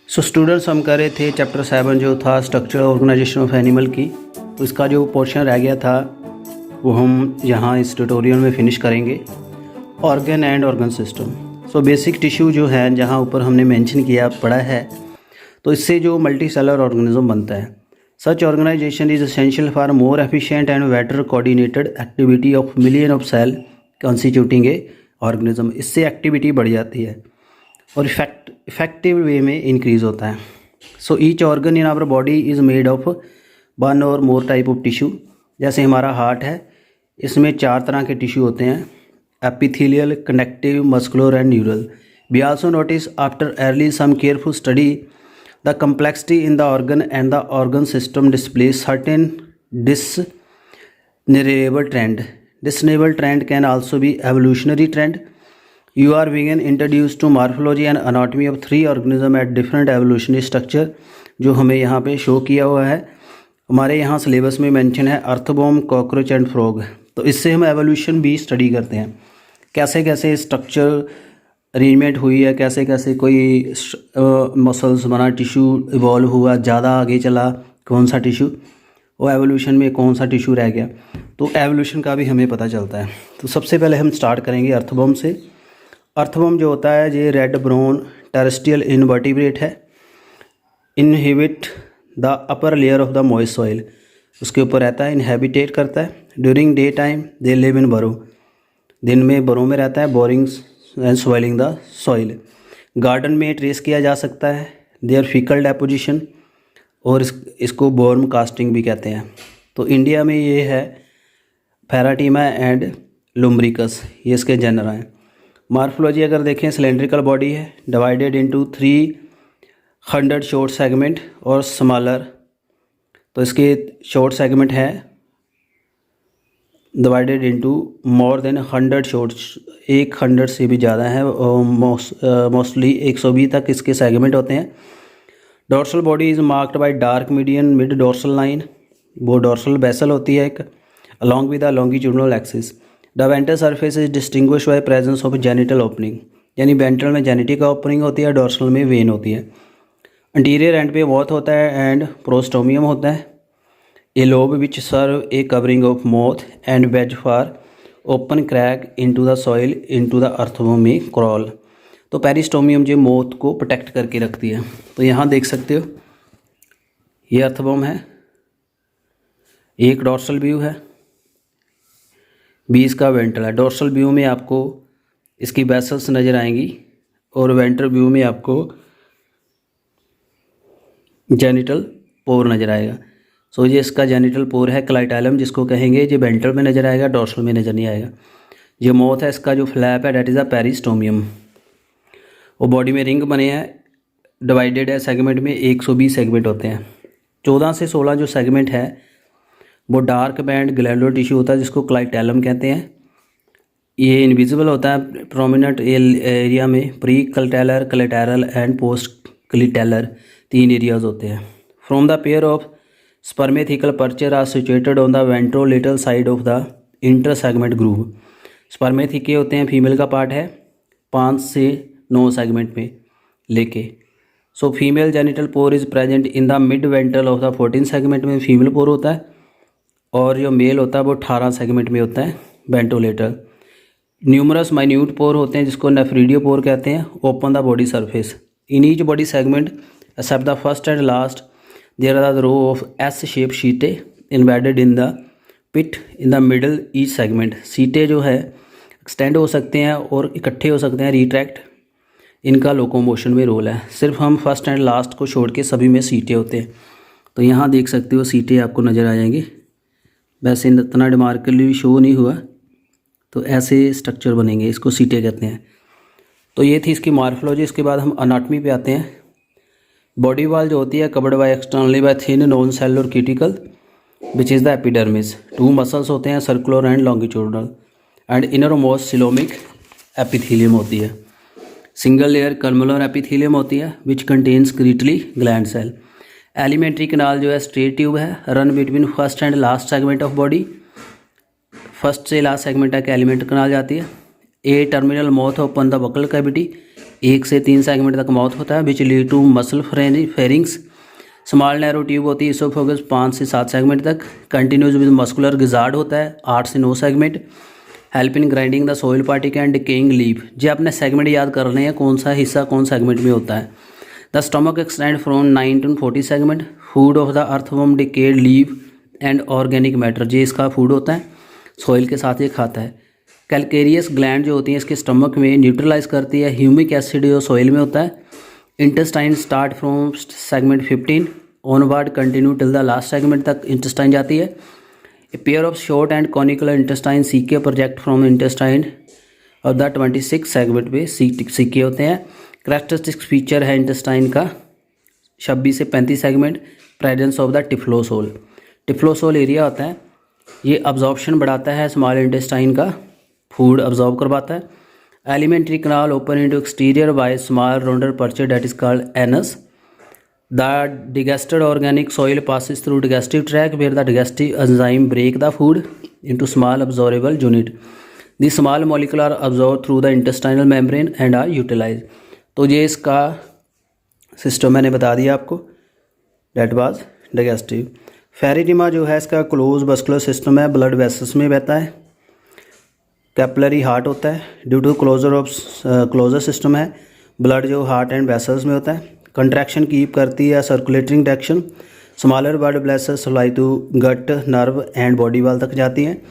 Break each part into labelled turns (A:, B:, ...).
A: So students हम कर रहे थे चैप्टर 7 जो था स्ट्रक्चरल ऑर्गेनाइजेशन ऑफ एनिमल की। तो इसका जो पोर्शन रह गया था वो हम यहाँ इस ट्यूटोरियल में फिनिश करेंगे। Organ and organ system. So basic tissue जो है जहाँ ऊपर हमने मेंशन किया पढ़ा है, तो इससे जो मल्टी सेलर ऑर्गेनिज्म बनता है। Such organization is essential for more efficient and better coordinated activity of million of cell constituting a organism. इससे एक्टिविटी बढ़ जाती है और इफेक्टिव वे में इंक्रीज़ होता है। So each organ in our body is made of one और more type of tissue. जैसे हमारा हार्ट है, इसमें 4 तरह के टिश्यू होते हैं: epithelial, connective, muscular and neural. We also notice after early some careful study the complexity in the organ and the organ system displays certain discernible trend. Discernible trend can also be evolutionary trend. You are being introduced to morphology and anatomy of 3 organisms at different evolutionary structure, जो हमें यहाँ पे show किया हुआ है। हमारे यहाँ syllabus में मेंशन है अर्थवॉर्म, कॉकरोच एंड फ्रॉग। तो इससे हम एवोल्यूशन भी स्टडी करते हैं, कैसे कैसे स्ट्रक्चर अरेंजमेंट हुई है, कैसे कैसे कोई मसल्स बना, टिश्यू इवॉल्व हुआ, ज़्यादा आगे चला कौन सा टिश्यू, वो एवोल्यूशन में कौन सा टिश्यू रह गया, तो एवोल्यूशन का भी हमें पता चलता है। तो सबसे पहले हम स्टार्ट करेंगे अर्थवॉर्म से। अर्थवॉर्म जो होता है ये रेड ब्राउन टेरेस्ट्रियल इनवर्टिब्रेट है। Inhibit the upper layer of the moist soil, उसके ऊपर रहता है, इनहेबिटेट करता है। During day time they live in बरो, दिन में बरो में रहता है, borings and soiling the soil. Garden में ट्रेस किया जा सकता है देयर फीकल डेपोजिशन, और इसको बॉर्म कास्टिंग भी कहते हैं। तो इंडिया में ये है पैराटीमा एंड लुम्ब्रिकस, ये इसके जनर हैं। मॉर्फोलॉजी अगर देखें, सिलेंड्रिकल बॉडी है, डिवाइडेड इनटू 300 शॉर्ट सेगमेंट और स्मॉलर। तो इसके शॉर्ट सेगमेंट है divided into more than 100 shorts, 100 से भी ज़्यादा है, मोस्टली 120 तक इसके सेगमेंट होते हैं। Dorsal body is marked by dark median mid dorsal line, वो डोर्सल बेसल होती है एक, along with the longitudinal axis. The ventral surface is distinguish by presence of genital opening, यानी वेंट्रल में जेनेटिक ओपनिंग होती है, डोर्सल में when होती है। अंटीरियर एंड पे वॉथ होता है एंड प्रोस्टोमियम होता है। A lobe which serve a covering of mouth and wedge for open crack into the soil into the earthworm में क्रॉल। तो पेरिस्टोमियम जो माउथ को प्रोटेक्ट करके रखती है। तो यहाँ देख सकते हो ये अर्थवॉर्म है, एक डोर्सल व्यू है, 20 का वेंट्रल है। डोर्सल व्यू में आपको इसकी वेसल्स नज़र आएंगी और वेंट्रल व्यू में आपको जेनिटल पोर नज़र आएगा। सो ये इसका जेनिटल पोर है, क्लाइटैलम जिसको कहेंगे, ये वेंट्रल में नज़र आएगा, डोर्सल में नज़र नहीं आएगा। ये माउथ है, इसका जो फ्लैप है डेट इज़ अ पेरिस्टोमियम। वो बॉडी में रिंग बने हैं, डिवाइडेड है सेगमेंट में, 120 सेगमेंट होते हैं। 14 से 16 जो सेगमेंट है वो डार्क बैंड ग्लैंडुलर टिश्यू होता है जिसको क्लाइटैलम कहते हैं। ये इनविजिबल होता है प्रोमिनेंट एरिया में। Pre clitellar, clitellar and post clitellar 3 areas होते हैं। From the pair of spermathecal aperture are situated on the ventrolateral side of the inter segment groove. Spermathecae होते हैं, फीमेल का पार्ट है, 5 से 9 सेगमेंट में लेके। So female genital pore is present in the mid ventral of the 14 segment में female pore होता है, और जो मेल होता है वो 18 सेगमेंट में होता है वेंट्रोलेटर। न्यूमरस माइन्यूट पोर होते हैं जिसको नेफ्रीडियो पोर कहते हैं, open the body surface. In each body segment except the first and last there are the row of S-shaped setae embedded in the pit in the middle each segment। Setae जो है extend हो सकते हैं और इकट्ठे हो सकते हैं, रिट्रैक्ट, इनका लोकोमोशन में रोल है। सिर्फ हम फर्स्ट एंड लास्ट को छोड़ के सभी में सीटे होते हैं। तो यहाँ देख सकते हो सीटे आपको नज़र आ जाएंगे। वैसे इतना रिमार्कली शो नहीं हुआ, तो ऐसे स्ट्रक्चर बनेंगे, इसको सीटे कहते हैं। तो ये थी इसकी मॉर्फोलॉजी। इसके बाद हम अनाटमी पे आते हैं। बॉडी वॉल जो होती है covered by externally by thin non cellular cuticle which is the epidermis. 2 muscles होते हैं, circular and longitudinal, and inner most coelomic epithelium होती है। सिंगल लेयर कन्वुलर एपिथेलियम होती है which contains secretory gland cell. Alimentary canal जो है straight tube है, run between first and last segment of body. First से लास्ट सेगमेंट तक alimentary canal जाती है। A terminal mouth open the buckle cavity, 1 से 3 सेगमेंट तक माउथ होता है, which lead to muscle pharynx. Small narrow tube होती है इसोफेगस 5 से 7 सेगमेंट तक। कंटिन्यूज विद मस्कुलर गिजार्ड होता है 8 से 9 segment. Help in grinding the soil particle and decaying leaf. जी आपने सेगमेंट याद कर रहे हैं कौन सा हिस्सा कौन सेगमेंट में होता है। The stomach extend from 9 to 40 segment. Food of the earthworm decade leave and organic matter, ये इसका फूड होता है, सॉइल के साथ ये खाता है। कैलकेरियस ग्लैंड जो होती है इसके स्टमक में न्यूट्रलाइज करती है ह्यूमिक एसिड जो सॉइल में होता है। Intestine start from segment 15 onward continue till the last segment तक इंटेस्टाइन जाती है। A pair of short and conical intestine caeca project from intestine और द 26 सेगमेंट पे सीके होते हैं। कैरेक्टरिस्टिक फीचर है इंटेस्टाइन का 26 से 35 segment. Presence of the typhlosole, typhlosole area होता है, ये अब्जॉर्प्शन बढ़ाता है स्मॉल इंटेस्टाइन का, फूड अब्जॉर्ब करवाता है। Elementary kanal open into exterior by small rounder percher that is called anus. The digested organic soil passes through digestive tract where the digestive enzyme break the food into small absorbable unit. The small molecule are absorbed through the intestinal membrane and are utilized. तो ये इसका system मैंने बता दिया आपको, date was digestive. फेरिनिमा जो है इसका क्लोज मस्कुलर सिस्टम है, ब्लड वेसल्स में बहता है। कैपिलरी हार्ट होता है, ड्यू टू क्लोजर सिस्टम है, ब्लड जो हार्ट एंड वेसल्स में होता है। कंट्रैक्शन कीप करती है circulating direction. Smaller blood vessels supply to gut nerve and body wall तक जाती हैं।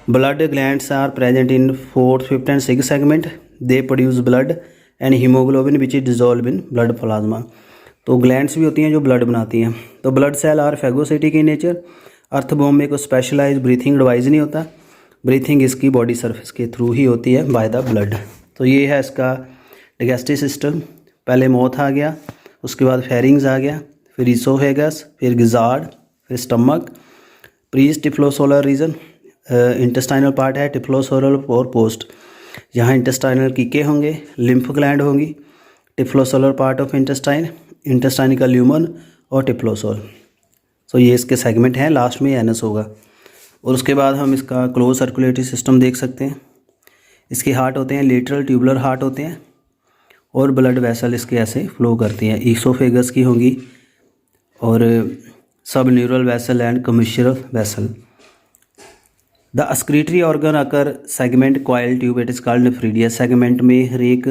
A: Blood glands are present in 4th, 5th and 6th segment. They produce blood and haemoglobin which is dissolve in blood plasma. तो glands भी होती हैं जो blood बनाती हैं। तो blood cell are phagocytic in nature. Earthworm में कोई स्पेशलाइज ब्रीथिंग डिवाइस नहीं होता, ब्रीथिंग इसकी बॉडी सर्फेस के थ्रू ही होती है बाय द ब्लड। तो ये है इसका डाइजेस्टिव सिस्टम। पहले माउथ आ गया, उसके बाद फेरिंग्स आ गया, फिर इसोफेगस, फिर गिजार्ड, फिर स्टमक, प्रीज टिफ्लोसोलर रीजन, इंटेस्टाइनल पार्ट है, टिफ्लोसोलर और पोस्ट, यहाँ इंटेस्टाइनल कीके होंगे, लिम्फ ग्लैंड होंगी, टिफ्लोसोलर पार्ट ऑफ इंटेस्टाइन, इंटेस्टाइनिकल ल्यूमन और टिफ्लोसोल। सो ये इसके सेगमेंट हैं, लास्ट में एनस होगा। और उसके बाद हम इसका क्लोज सर्कुलेटरी सिस्टम देख सकते हैं। इसके हार्ट होते हैं लेटरल ट्यूबुलर हार्ट होते हैं और ब्लड वेसल इसके ऐसे फ्लो करती हैं। ईसोफेगस की होंगी और सब neural vessel and commissural vessel. The excretory organ occur segment coil tube, it is called nephridia. Segment में हर एक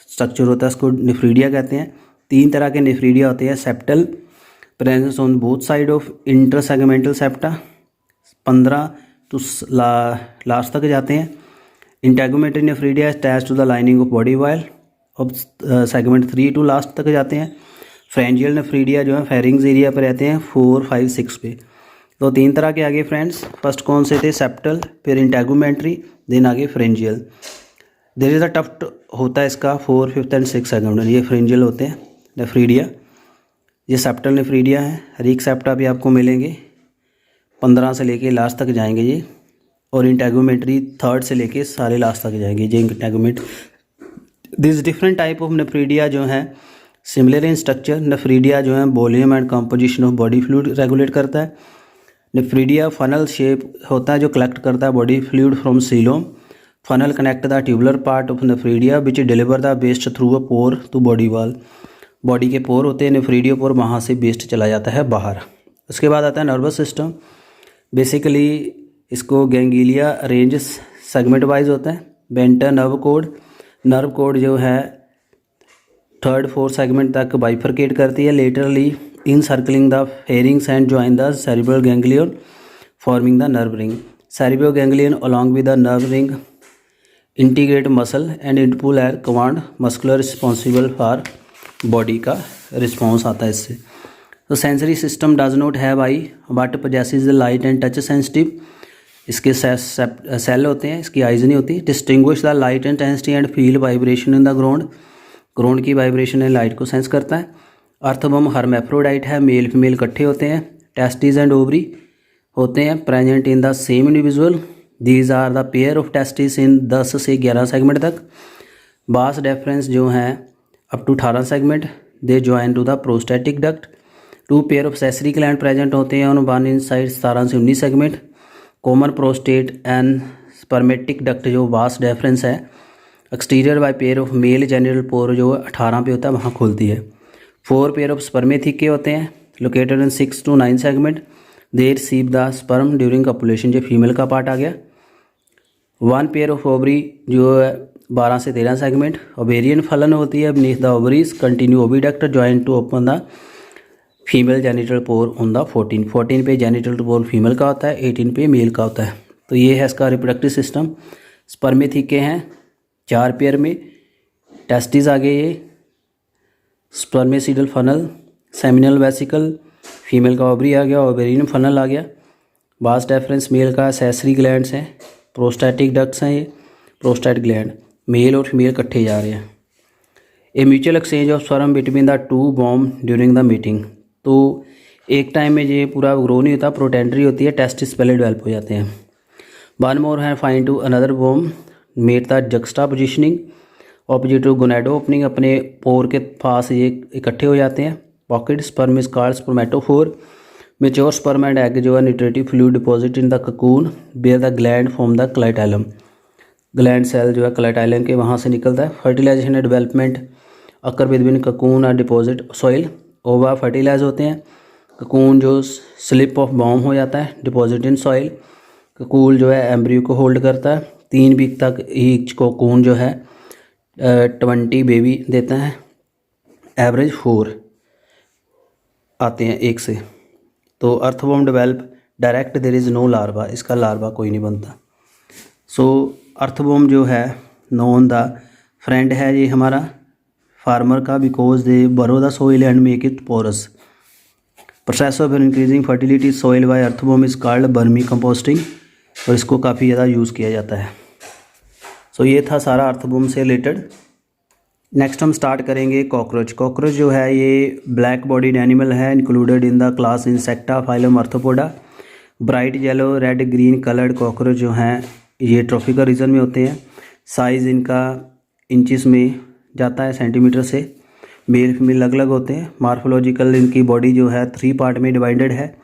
A: स्ट्रक्चर होता है, उसको नेफ्रीडिया कहते हैं। 3 तरह के नेफ्रीडिया होते हैं। Septal presence on both side of inter segmental septa, 15 to last तक जाते हैं। Integumentary nephridia attach to the lining of body wall, अब सेगमेंट 3 टू लास्ट तक जाते हैं। फ्रेंजियल नेफ्रीडिया जो है फेरिंग्स एरिया पर रहते हैं 4, 5, 6 पे। तो 3 तरह के आगे फ्रेंड्स, फर्स्ट कौन से थे, सेप्टल, फिर इंटेगुमेंट्री, देन आगे pharyngeal. There is a tuft होता है इसका 4, 5th एंड 6th सेगमेंट, ये फ्रेंजियल होते हैं नेफ्रीडिया। ये सेप्टल नेफ्रीडिया है। हर एक सेप्टा भी आपको मिलेंगे, 15 से लेके लास्ट तक जाएंगे ये, और इंटेगुमेंट्री 3rd से लेके सारे लास्ट तक जाएंगे ये integument. This different type of nephridia जो है सिमिलर इन स्ट्रक्चर। नेफ्रीडिया जो है volume and composition of body fluid regulate करता है। नेफ्रीडिया फनल शेप होता है जो कलेक्ट करता है body fluid from coelom. Funnel connect the tubular part of nephridia which deliver the waste through a pore to body wall. Body के pore होते हैं नेफ्रीडिया पोर, वहाँ से वेस्ट चला जाता है बाहर। उसके बाद आता है नर्वस सिस्टम। बेसिकली इसको गैंग्लिया अरेंज सेगमेंट वाइज होता है। वेंटर नर्व कोड जो है 3rd, 4th सेगमेंट तक बाइफरकेट करती है laterally in circling the pharynx and join the cerebral ganglion forming the nerve ring. Cerebral ganglion along with the nerve ring integrate muscle and इंटरपुल air command muscular responsible for body का response आता है इससे। तो sensory system does not have eye but possesses the light and touch sensitive. इसके cell होते हैं, इसकी आइज नहीं होती। Distinguish the light intensity and feel vibration in the ground की वाइब्रेशन एंड लाइट को सेंस करता है। अर्थवर्म हर्मेफ्रोडाइट है, मेल फीमेल इकट्ठे होते हैं। टेस्टिस एंड ओवरी होते हैं present in the same individual. These are the pair of testis in 10 से 11 सेगमेंट तक। बास डेफरेंस जो है up to 18 segment. They join to the prostatic duct. 2 pair of accessory gland present होते हैं on one in side 17 से 19 segment. Common prostate and spermatic duct जो vas deferens है exterior by pair of male genital pore जो 18 पे होता है वहाँ खुलती है। 4 पेयर ऑफ स्पर्मेथिके होते हैं located in 6 to 9 segment, they receive the sperm during copulation, जो फीमेल का पार्ट आ गया। 1 पेयर ऑफ ओवरी जो है 12 से 13 सेगमेंट। ओवेरियन फलन होती है beneath the ovaries, continue oviduct joint to open the female genital pore on the 14 पे जेनिटल पोर फीमेल का होता है, 18 पे मेल का होता है। तो ये है इसका रिप्रोडक्टिव सिस्टम। स्पर्मेथिके हैं 4 पेयर में, टेस्टिस आ गए ये, spermiducal funnel, seminal vesicle, female का ओवरी आ गया, ओवेरियन फनल आ गया, बास डेफरेंस मेल का सेसरी ग्लैंड्स हैं, प्रोस्टैटिक डक्ट्स हैं, ये प्रोस्टैट ग्लैंड, मेल और फीमेल इकट्ठे जा रहे हैं। A mutual exchange of sperm between the two worm during the meeting, तो एक टाइम में ये पूरा ग्रो नहीं होता, प्रोटेंडरी होती है, टेस्टिस पहले डेवलप हो जाते हैं। वन मोर है फाइन टू अनदर बॉम made the juxta positioning opposite to gonadal opening, अपने पोर के पास ये इकट्ठे हो जाते हैं। Pocket sperm is called spermatophore, mature sperm and egg जो है nutritive fluid deposit in the cocoon bear the gland from the clitellum, gland cell जो है क्लाइटैलम के वहाँ से निकलता है। Fertilisation and development occur between cocoon और डिपॉजिट सॉइल, ओवा फर्टिलाइज होते हैं, ककून जो स्लिप ऑफ बॉम हो जाता है, डिपॉजिट इन सॉइल, ककूल जो है एम्ब्रियो को होल्ड करता है। 3 वीक तक ईच कोकून जो है 20 बेबी देता है, एवरेज 4 आते हैं एक से। तो earthworm develop direct, there is no larva, इसका लार्वा कोई नहीं बनता। सो अर्थवॉर्म जो है नॉन द फ्रेंड है ये हमारा फार्मर का, because they burrow the soil and make it porous. Process of increasing fertility soil by earthworm is called vermicomposting, और इसको काफ़ी ज़्यादा यूज़ किया जाता है। सो ये था सारा अर्थवॉर्म से रिलेटेड। नेक्स्ट हम स्टार्ट करेंगे कॉकरोच। कॉकरोच जो है ये ब्लैक बॉडीड एनिमल है, included in the class insecta phylum arthropoda. Bright yellow red green coloured cockroach जो हैं ये ट्रॉपिकल रीजन में होते हैं। साइज़ इनका इंचेस में जाता है, सेंटीमीटर से। मेल फीमेल अलग अलग होते हैं। मार्फोलॉजिकल इनकी बॉडी जो है 3 पार्ट में डिवाइडेड है।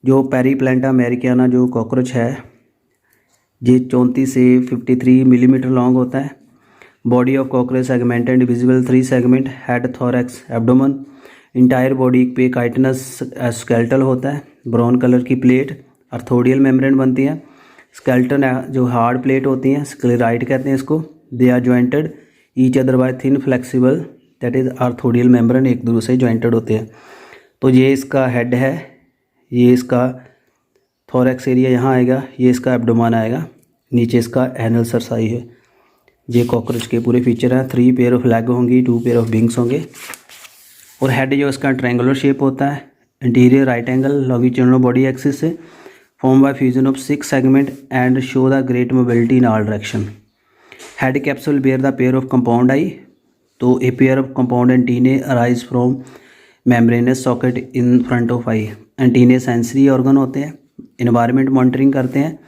A: जो पेरीप्लेंटा अमेरिकाना जो कॉकरोच है ये 34 से 53 मिलीमीटर लॉन्ग होता है। Body of cockroach segmented visible 3 segment, head thorax abdomen, entire body पे काइटनस स्केलेटल होता है। ब्राउन कलर की प्लेट आर्थोडियल मेम्ब्रेन बनती है। स्केलेटन जो हार्ड प्लेट होती हैं स्क्लेराइड कहते हैं इसको। They are jointed each other by thin flexible that is arthrodial membrane, एक दूसरे से ज्वाइंटेड होते हैं। तो ये इसका हेड है, ये इसका थोरैक्स एरिया यहाँ आएगा, ये इसका एब्डोमेन आएगा, नीचे इसका एनल सरसाई है। ये कॉकरोच के पूरे फीचर हैं। 3 पेयर ऑफ लेग होंगी, 2 पेयर ऑफ विंग्स होंगे। और हेड जो इसका ट्रायंगुलर शेप होता है, interior right angle longitudinal body axis से, form by fusion of 6 segment and show the great mobility in all direction. Head capsule bear the pair of compound eye, तो a pair of compound antennae arise from membranous socket in front of eye. Antennae sensory organ होते हैं, environment monitoring करते हैं।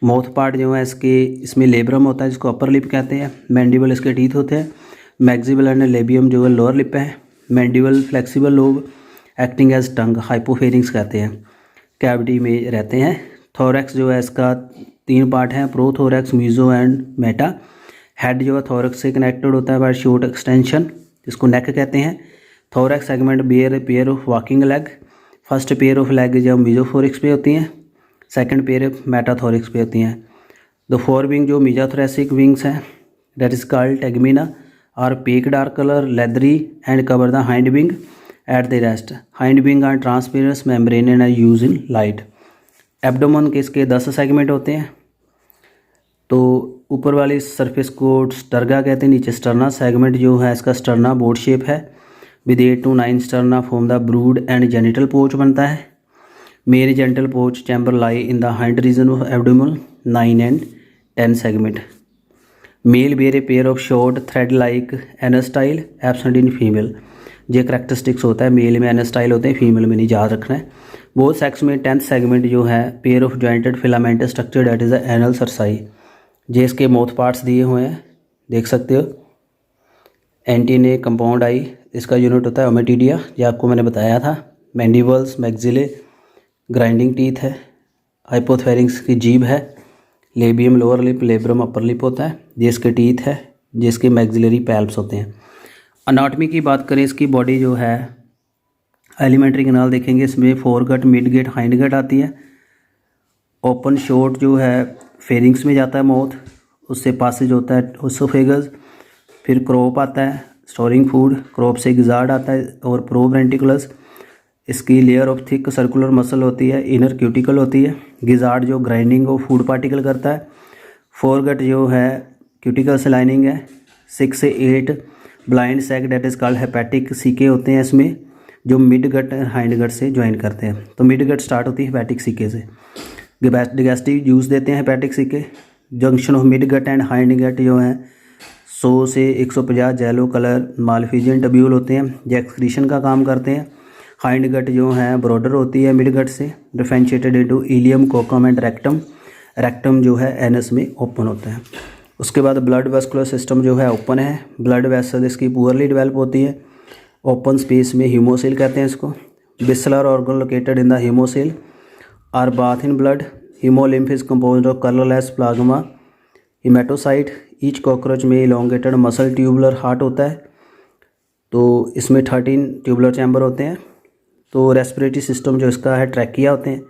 A: Mouth part जो है इसके इसमें labrum होता है जिसको अपर लिप कहते हैं। मैंडिबल इसके टीथ होते हैं। मैक्सिबल एंड लेबियम जो है लोअर लिप है। Mandible flexible lobe acting as tongue, hypopharynx कहते हैं, कैविटी में रहते हैं। थोरैक्स जो है इसका 3 पार्ट हैं, prothorax, meso and meta. Head जो है थोरैक्स से कनेक्टेड होता है बाय शॉर्ट एक्सटेंशन जिसको नेक कहते हैं। Thorax segment bear pair of walking leg. First pair of leg जो मीजोथोरिक्स पे होती हैं, सेकंड पेयर ऑफ मेटाथोरिक्स पे होती हैं। द 4 विंग जो मीजाथोरेसिक विंग्स हैं that is called tegmina are opaque dark colour leathery and cover the hind wing at the rest. Hind wing are transparent membrane and are use in light. Abdomen के इसके 10 segment होते हैं। तो ऊपर वाली surface को स्टर्गा कहते हैं, नीचे स्टर्ना सेगमेंट जो है इसका स्टर्ना बोर्ड शेप है with 8 to 9 sterna from the brood and genital pouch बनता है। मेरे genital pouch chamber lie in the hind region of abdomen 9 and 10 segment. Male bear a pair of short thread like anal style absent in female. ये characteristics होता है, mail में एनास्टाइल होते हैं, female में नहीं, याद रखना है। वो सेक्स में 10th सेगमेंट जो है pair of jointed filament structure that is the anal cerci. जे इसके माउथ पार्ट्स दिए हुए हैं देख सकते हो। एंटीने कंपाउंड आई इसका यूनिट होता है ओमेटिडिया, ये आपको मैंने बताया था। मैंडिबल्स, मैक्सिले, ग्राइंडिंग टीथ है। हाइपोथेरिंग्स की जीभ है। Labium lower lip, labrum upper lip होता है। ये इसके टीथ है, जिसके मैक्सिलरी पैल्प्स होते हैं। अनाटमी की बात करें, इसकी बॉडी जो है एलिमेंट्री कैनाल देखेंगे, इसमें फोर गट, मिड गट, हाइंड गट आती है। ओपन शॉर्ट जो है फेरिंग्स में जाता है माउथ, उससे पासेज होता है ओसोफेगस। फिर क्रोप आता है स्टोरिंग फूड, क्रोप से गिजार्ड आता है और प्रोवेंट्रिकुलस। इसकी layer of thick circular muscle होती है, इनर क्यूटिकल होती है। गिजार्ड जो ग्राइंडिंग ऑफ फूड पार्टिकल करता है। फोरगट जो है क्यूटिकल से लाइनिंग है। 6 से 8 blind sac that is called hepatic caeca होते हैं इसमें, जो मिड गट हाइंड गट से ज्वाइन करते हैं। तो मिड गट स्टार्ट होती है हेपेटिक सीके से। डिगेस्टिव जूस देते हैं hepatic caeca. Junction of mid gut and hind gut जो है 100 से 150 जेलो कलर मालफिजियन टब्यूल होते हैं, जो एक्सक्रीशन का काम करते हैं। हाइंड गट जो है ब्रॉडर होती है मिड गट से, differentiated into ileum, colon and rectum. Rectum जो है एनस में ओपन होता है। उसके बाद ब्लड वेस्कुलर सिस्टम जो है ओपन है। ब्लड वेसल इसकी पुअरली डेवलप होती है। ओपन स्पेस में हीमोसेल कहते हैं इसको। Visceral organ located in the haemocoel are bath in blood. Haemolymph is composed of colourless plasma haematocyte. Each cockroach में इलोंगेटेड मसल ट्यूबुलर हार्ट होता है। तो इसमें 13 ट्यूबुलर चैम्बर होते हैं। तो रेस्पिरेटरी सिस्टम जो इसका है ट्रैकिया होते हैं।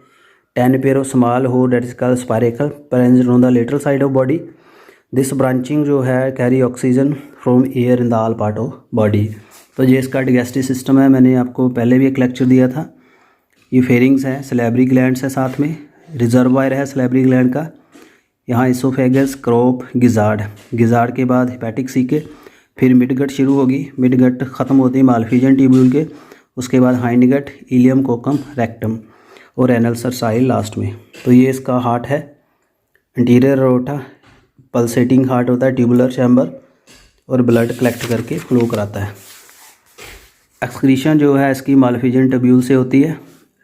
A: 10 pair of small hole that is called spiracle present on the lateral side of body. This branching जो है carry oxygen from air in the all part of body. तो ये इसका डाइजेस्टिव सिस्टम है, मैंने आपको पहले भी एक लेक्चर दिया था। ये फेरिंग्स है, सलेब्री ग्लैंड्स है, साथ में रिजर्वायर है सलेब्री ग्लैंड का। यहाँ इसोफेगस, क्रोप, गिजार्ड। गिजार्ड के बाद हेपेटिक सीके, फिर मिडगट शुरू होगी। मिडगट ख़त्म होती है मालफिजियन ट्यूब्यूल के। उसके बाद हाइंड गट, इलियम, कोकम, रेक्टम और एनल सरसाइल लास्ट में। तो ये इसका हार्ट है। इंटीरियर एरोटा पल्सेटिंग हार्ट होता है, ट्यूबुलर चैम्बर, और ब्लड कलेक्ट करके फ्लो कराता है। एक्सक्रीशन जो है इसकी मालफिजियन ट्यूब्यूल से होती है।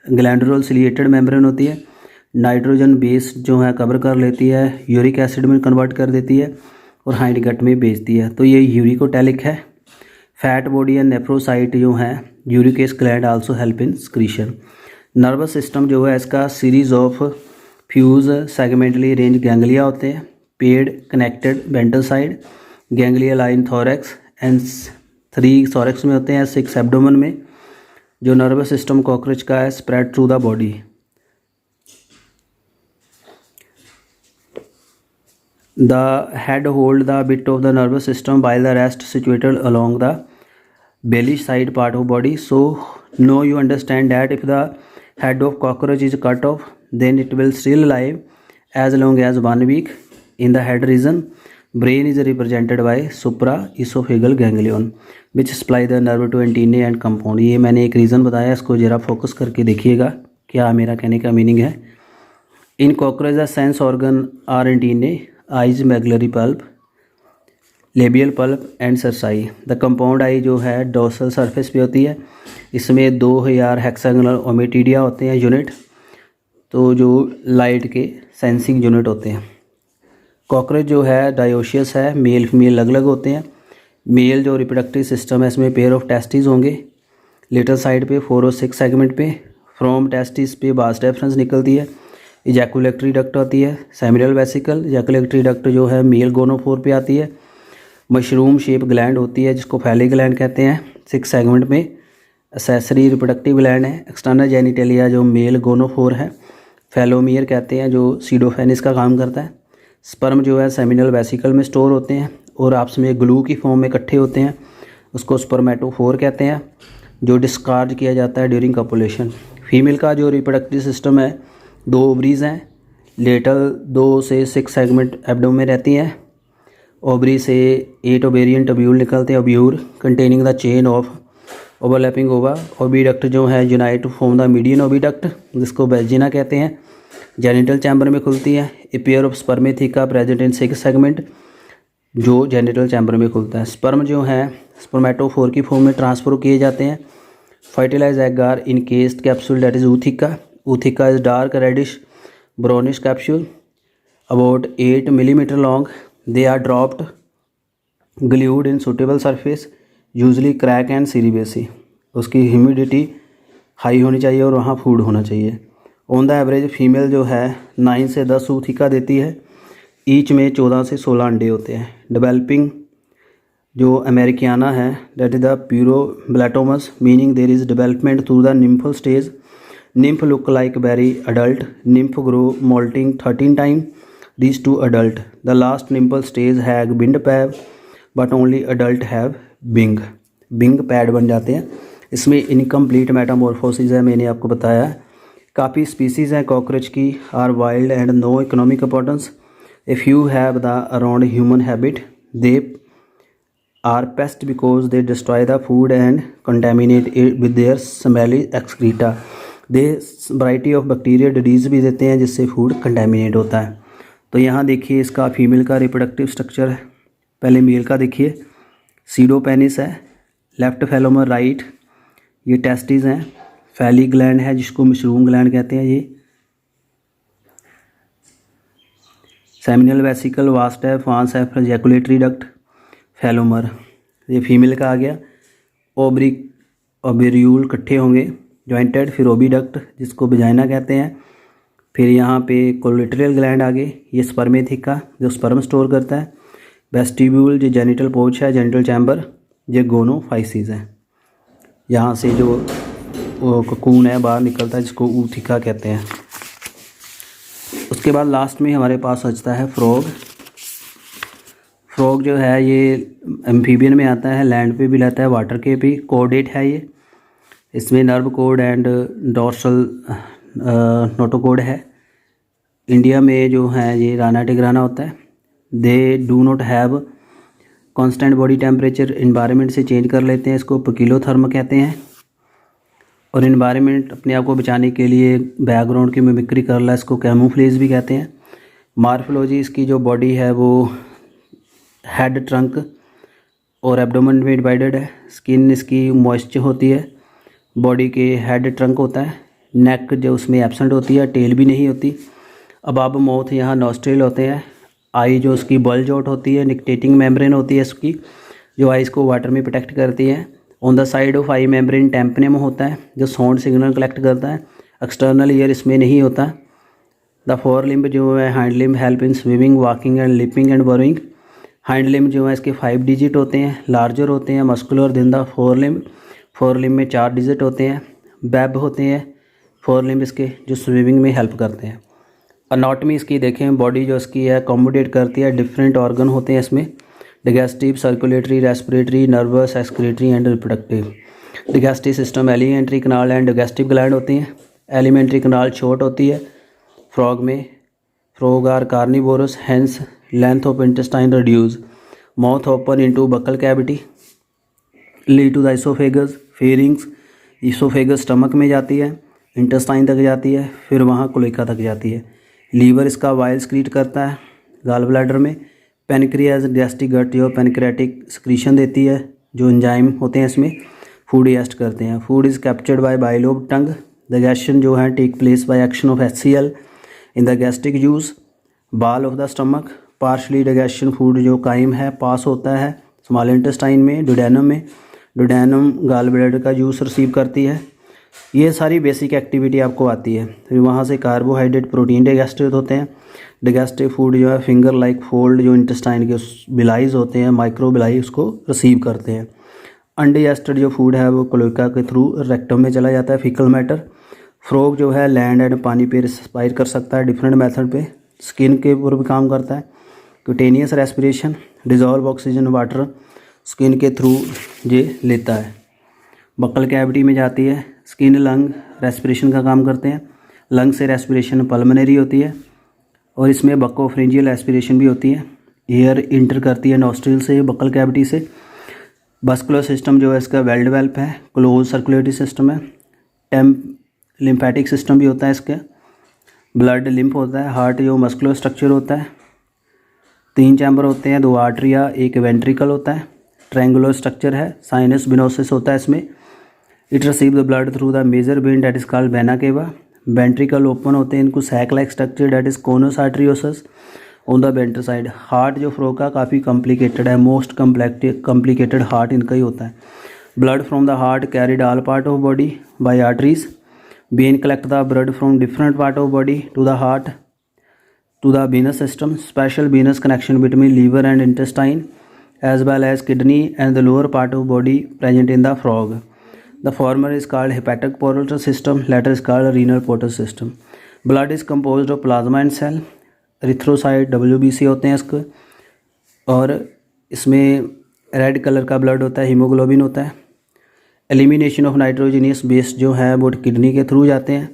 A: ग्लैंडुलर सिलिएटेड मेम्ब्रेन होती है। नाइट्रोजन बेस जो है कवर कर लेती है, यूरिक एसिड में कन्वर्ट कर देती है और हाइंड गट में भेजती है। तो ये यूरिकोटैलिक है। फैट बॉडी एंड नेफ्रोसाइट जो है uricose gland also help in secretion. Nervous system जो है इसका series of fuse segmentally range ganglia होते हैं। Paired connected ventral side, ganglia line thorax and 3 thorax में होते हैं, 6 एब्डोमेन में। जो नर्वस सिस्टम कॉकरोच का है spread through the body. The head hold the bit of the nervous system while the rest situated along the belly side part of body. So now you understand that if the head of cockroach is cut off, then it will still alive as long as 1 week. In the head region, brain is represented by supraesophageal ganglion which supply the nerve to antennae and compound. ये मैंने एक reason बताया, इसको ज़रा focus करके देखिएगा क्या मेरा कहने का मीनिंग है। In cockroach the sense organ are antennae, eyes, maxillary palp, labial palp and cerci. The compound eye जो है डोर्सल सरफेस पे होती है। इसमें 2000 हेक्सागोनल ओमेटिडिया होते हैं यूनिट, तो जो लाइट के सेंसिंग यूनिट होते हैं। कॉकरोच जो है डायोशियस है, मेल फीमेल अलग अलग होते हैं। मेल जो रिप्रोडक्टिव सिस्टम है इसमें पेयर ऑफ टेस्टिस होंगे लेटर साइड पे 4 और 6 सेगमेंट पे। फ्रॉम टेस्टिस पे बास डेफरेंस निकलती है। इजैकुलेटरी डक्ट होती है, सेमिनल वेसिकल। इजैकुलेटरी डक्ट जो है मेल गोनोफोर पे आती है। मशरूम शेप ग्लैंड होती है जिसको फैली ग्लैंड कहते हैं, 6 सेगमेंट में। एसेसरी रिप्रोडक्टिव ग्लैंड है। एक्सटर्नल जेनिटेलिया जो मेल गोनोफोर है। फैलोमियर कहते हैं जो सीडोफेनिस का काम करता है। स्पर्म जो है सेमिनल वेसिकल में स्टोर होते हैं और आपस में ग्लू की फॉर्म में इकट्ठे होते हैं, उसको स्पर्मेटोफोर कहते हैं, जो डिस्चार्ज किया जाता है ड्यूरिंग कपुलेशन। फीमेल का जो रिप्रोडक्टिव सिस्टम है 2 ओवरीज हैं। लेटल 2 से 6 सेगमेंट एब्डोमेन में रहती हैं। ओवरी से 8 ओवेरियन टब्यूल निकलते हैं, ovule containing the chain of overlapping ova. Oviduct जो है unite to form the median oviduct जिसको वेजिना कहते हैं, जेनिटल चैम्बर में खुलती है। A pair of spermatheca present in 6 segment जो जेनिटल चैम्बर में खुलता है। स्पर्म जो है स्पर्मेटोफोर की फॉर्म में ट्रांसफर किए जाते हैं। Fertilise egg are encased capsule that is ootheca. Ootheca is dark reddish brownish capsule about 8 millimeter long. They are dropped glued in suitable surface, usually crack and cerebasi. उसकी humidity high होनी चाहिए और वहाँ food होना चाहिए। On the average female जो है 9 से 10 ऊथिका देती है। ईच में 14 से 16 अंडे होते हैं। डेवलपिंग जो अमेरिकाना है दैट इज़ द प्यूरोब्लाटोमस meaning there is development through the nymphal stage. Nymph look like very adult. Nymph grow molting 13 times. These two adult. The last nymphal stage have wind pad, but only adult have wing. Wing pad बन जाते हैं. इसमें incomplete Metamorphosis है, मैंने आपको बताया. काफ़ी species हैं कॉकरोच की, are wild and no economic importance. If you have the around human habit they are pest because they destroy the food and contaminate it with their smelly excreta. They variety of bacteria disease भी देते हैं जिससे food contaminate होता है. तो यहाँ देखिए इसका फीमेल का रिप्रोडक्टिव स्ट्रक्चर है. पहले मेल का देखिए, सीडोपेनिस है, लेफ्ट फेलोमर राइट, ये टेस्टिस हैं, फैली ग्लैंड है जिसको मशरूम ग्लैंड कहते हैं, ये सेमिनल वेसिकल वास्ट है, फांस है, फ्लैजेकुलेटरी डक्ट, फेलोमर, ये फीमेल का आ गया. ओब्री ओबेरियूल इकट्ठे होंगे जॉइंटेड, फिर ओबीडक्ट जिसको वजाइना कहते हैं. फिर यहाँ पे कोलेटरल ग्लैंड आ गए, ये स्पर्मेथिका जो स्पर्म स्टोर करता है. वेस्टिब्यूल जो जेनिटल पोच है, जेनिटल चैम्बर, ये गोनोफाइसिस है. यहाँ से जो कोकून है बाहर निकलता है जिसको ऊथिका कहते हैं. उसके बाद लास्ट में हमारे पास बचता है फ्रॉग. फ्रॉग जो है ये एम्फीबियन में आता है, लैंड पे भी रहता है, वाटर के भी. कोडेट है ये, इसमें nerve code and dorsal notochord है. इंडिया में जो है ये राना टिग्राना होता है. They do not have constant body temperature, environment से चेंज कर लेते हैं, इसको पकिलोथर्म कहते हैं. और इन्वायरमेंट अपने आप को बचाने के लिए बैकग्राउंड की मिमिक्री कर रहा है, इसको कैमोफ्लेज भी कहते हैं. मार्फोलॉजी इसकी जो बॉडी है वो हेड, ट्रंक और एब्डोमेन में डिवाइडेड है. स्किन इसकी मॉइस्चर होती है, बॉडी के हेड ट्रंक होता है, नेक जो उसमें एब्सेंट होती है, टेल भी नहीं होती. अब माउथ यहाँ नॉस्ट्रिल होते हैं. आई जो उसकी बल्ज आउट होती है, निकटेटिंग मेम्ब्रेन होती है इसकी जो आइज़ को वाटर में प्रोटेक्ट करती है. On the side of eye membrane tympanum होता है जो साउंड सिग्नल कलेक्ट करता है. एक्सटर्नल ईयर इसमें नहीं होता. द फोर लिम्ब जो है hind limb help in swimming, walking and leaping and burrowing. Hind limb जो है इसके 5 डिजिट होते हैं, लार्जर होते हैं, मस्कुलर दिन the four limb. Four limb में 4 डिजिट होते हैं. वेब होते हैं फोर लिम्ब इसके जो स्विमिंग में हेल्प करते हैं. अनाटमी इसकी देखें, बॉडी जो इसकी है अकोमोडेट करती है, डिफरेंट ऑर्गन होते हैं इसमें, digestive, circulatory, respiratory, nervous, excretory and reproductive. Digestive system alimentary canal and digestive gland होती हैं. एलिमेंट्री कनाल शॉर्ट होती है फ्रॉग में. Frog are carnivorous, hence length of intestine reduce. Mouth open into buccal cavity lead to the oesophagus. Pharynx, oesophagus stomach में जाती है, intestine तक जाती है, फिर वहाँ कोलिका तक जाती है. लीवर इसका वाइल स्क्रीट करता है गाल ब्लैडर में. पेनक्रियाज डाइजेस्टिव गट जो पेनक्रियाटिक सिक्रीशन देती है, जो एंजाइम होते हैं इसमें फूड डाइजेस्ट करते हैं. Food is captured by bilobed tongue. Digestion जो है take place by action of HCl in the gastric juice wall of the stomach. Partially digestion food जो काइम है पास होता है स्मॉल इंटेस्टाइन में, डुडेनम में. डुडेनम गाल ब्लैडर का juice receive करती है. ये सारी बेसिक एक्टिविटी आपको आती है. फिर वहाँ से कार्बोहाइड्रेट, प्रोटीन डाइजेस्टेड होते हैं. डाइजेस्टिव फूड जो है फिंगर लाइक फोल्ड जो इंटेस्टाइन के बिलाइज होते हैं, माइक्रो बिलाई, उसको रिसीव करते हैं. अनडाइजेस्टेड जो फूड है वो क्लोएका के थ्रू रेक्टम में चला जाता है, फीकल मैटर. फ्रॉग जो है लैंड एंड पानी पे रेस्पायर कर सकता है डिफरेंट मेथड पे. स्किन के ऊपर भी काम करता है. Cutaneous respiration, dissolve oxygen water skin के थ्रू ये लेता है. बकल कैविटी में जाती है. स्किन, लंग रेस्पिरेशन का काम करते हैं. लंग से रेस्पिरेशन पल्मोनरी होती है और इसमें बकोफ्रेंजियल रेस्पिरेशन भी होती है. एयर इंटर करती है नॉस्ट्रिल से, बकल कैविटी से. बस्कुलर सिस्टम जो है इसका वेल डेवलप है, क्लोज सर्कुलेटरी सिस्टम है. लिम्फेटिक सिस्टम भी होता है इसका, ब्लड लिम्फ होता है. हार्ट जो मस्कुलर स्ट्रक्चर होता है, 3 चैम्बर होते हैं, 2 आर्टरिया, 1 वेंट्रिकल होता है. ट्रायंगुलर स्ट्रक्चर है, साइनस बिनोसिस होता है इसमें. It receive the blood through the major vein that is called vena cava. Ventricle open होते हैं, इनको sac like structure that is conus arteriosus on the ventral side. Heart जो frog का काफ़ी कॉम्प्लिकेटेड है, मोस्ट कॉम्प्लिकेटेड हार्ट इनका ही होता है. Blood from the heart carried all part of body by arteries. Vein collect the blood from different part of body to the heart to the venous system. Special venous connection between liver and intestine as well as kidney and the lower part of body present in the frog. The former is called hepatic portal system, latter is called renal portal system. Blood is composed of plasma and cell, erythrocyte WBC होते हैं इसको, और इसमें red colour का blood होता है, haemoglobin होता है। एलिमिनेशन ऑफ नाइट्रोजनियस वेस्ट जो है वो किडनी के थ्रू जाते हैं।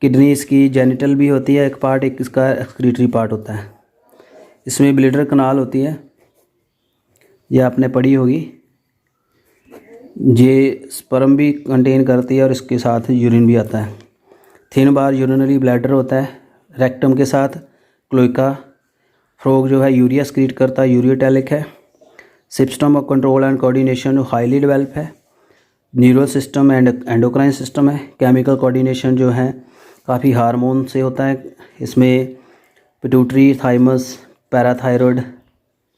A: किडनी इसकी जेनिटल भी होती है एक पार्ट, एक इसका एक्सक्रीटरी पार्ट होता है। इसमें ब्लीडर कनाल होती है, ये आपने पढ़ी होगी। ये स्पर्म भी कंटेन करती है और इसके साथ यूरिन भी आता है। थिन बार यूरिनरी ब्लैडर होता है रेक्टम के साथ। क्लोइका फ्रॉग जो है यूरिया एक्सक्रीट करता है, यूरियोटैलिक है। System of control and coordination highly develop है। Neural system and endocrine system है। केमिकल कोऑर्डिनेशन जो है काफ़ी हार्मोन से होता है। इसमें pituitary, thymus, parathyroid,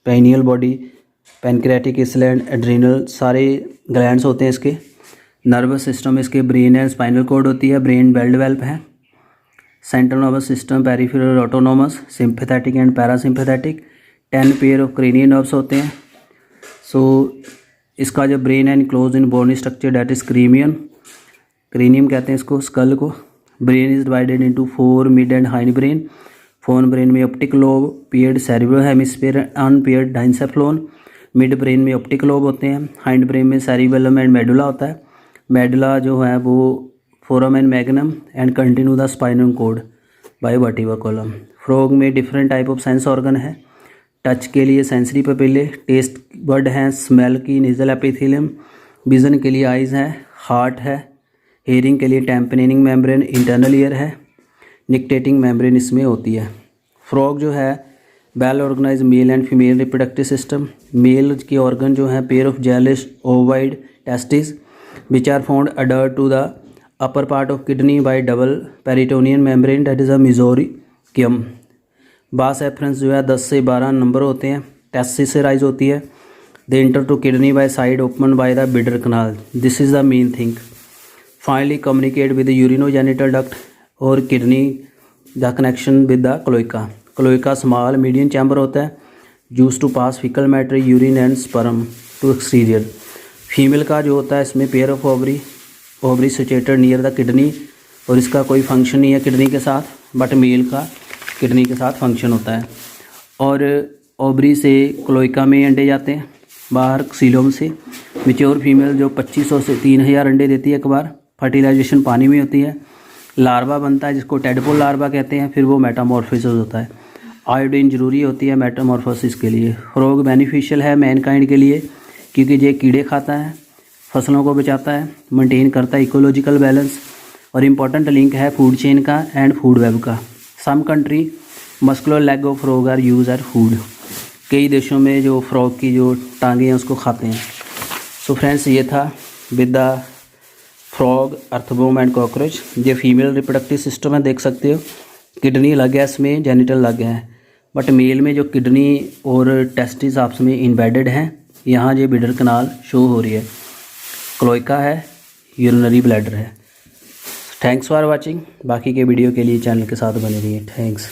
A: pineal body, pancreatic gland, adrenal, सारे ग्लैंड्स होते हैं इसके। नर्वस सिस्टम इसके ब्रेन एंड स्पाइनल कॉर्ड होती है, ब्रेन वेल डेवलप है। Central nervous system peripheral autonomous, sympathetic and parasympathetic. 10 pair of cranial nerves होते हैं। सो इसका जो brain and close in bone structure that is cranium, cranium कहते हैं इसको, स्कल को। Brain is divided into 4 mid and hind brain. Fore brain में optic lobe, paired cerebral hemisphere, unpaired diencephalon. Mid brain में ऑप्टिक लोब होते हैं। Hind brain में cerebellum and medulla होता है। मेडुला जो है वो forum and magnum and continue the spinal cord by vertebral column. Frog में different type of sense organ है। टच के लिए सेंसरी पेपिले, टेस्ट बर्ड हैं, स्मेल की नेजल एपिथेलियम, विजन के लिए आइज़ है, हार्ट है, हेयरिंग के लिए टेम्पनेनिंग मेम्ब्रेन, इंटरनल ईयर है, निक्टेटिंग मेम्ब्रेन इसमें होती है। फ्रॉग जो है well organise male and female reproductive system. Male के ऑर्गन जो है pair of yellowish ovoid testis which are found adhered to the upper part of kidney by double peritoneum membrane date is a mesorchium. Vas efferens जो है 10 से 12 number होते हैं। Testis से rise होती है। They enter to kidney by side open by the Bidder canal. This is the main thing. Finally communicate with the urinogenital duct और kidney the connection with the cloaca. Cloaca small medium chamber होता है, use to pass faecal matter, urine and sperm to exterior. Female का जो होता है इसमें pair of ovary situated near the kidney, और इसका कोई फंक्शन नहीं है किडनी के साथ, बट मेल का किडनी के साथ फंक्शन होता है। और ओवरी से क्लोइका में अंडे जाते हैं बाहर सीलोम से। मैच्योर फीमेल जो 2500 से 3000 अंडे देती है एक बार। फर्टिलाइजेशन पानी में होती है। लार्वा बनता है जिसको टेडपोल लार्वा कहते हैं, फिर वो मेटामॉर्फोसिस होता है। आयोडीन जरूरी होती है मेटामॉर्फोसिस के लिए। फ्रॉग बेनिफिशियल है मैनकाइंड के लिए क्योंकि ये कीड़े खाता है, फसलों को बचाता है, मेंटेन करता है इकोलॉजिकल बैलेंस, और इम्पॉर्टेंट लिंक है फूड चेन का एंड फूड वेब का। Some country muscular leg of frog are use are food. कई देशों में जो फ्रॉग की जो टांगे हैं उसको खाते हैं। सो फ्रेंड्स, ये था with the frog, earthworm and cockroach. ये फीमेल रिप्रोडक्टिव सिस्टम है, देख सकते हो। किडनी अलग है, इसमें जेनिटल अलग है, बट मेल में जो किडनी और टेस्टिस आपस में इम्बेडेड हैं। यहाँ ये बिडर कनाल शो हो रही है, क्लोइका है, यूरिनरी ब्लैडर है। Thanks for watching. बाकी के वीडियो के लिए चैनल के साथ बने रहिए। थैंक्स।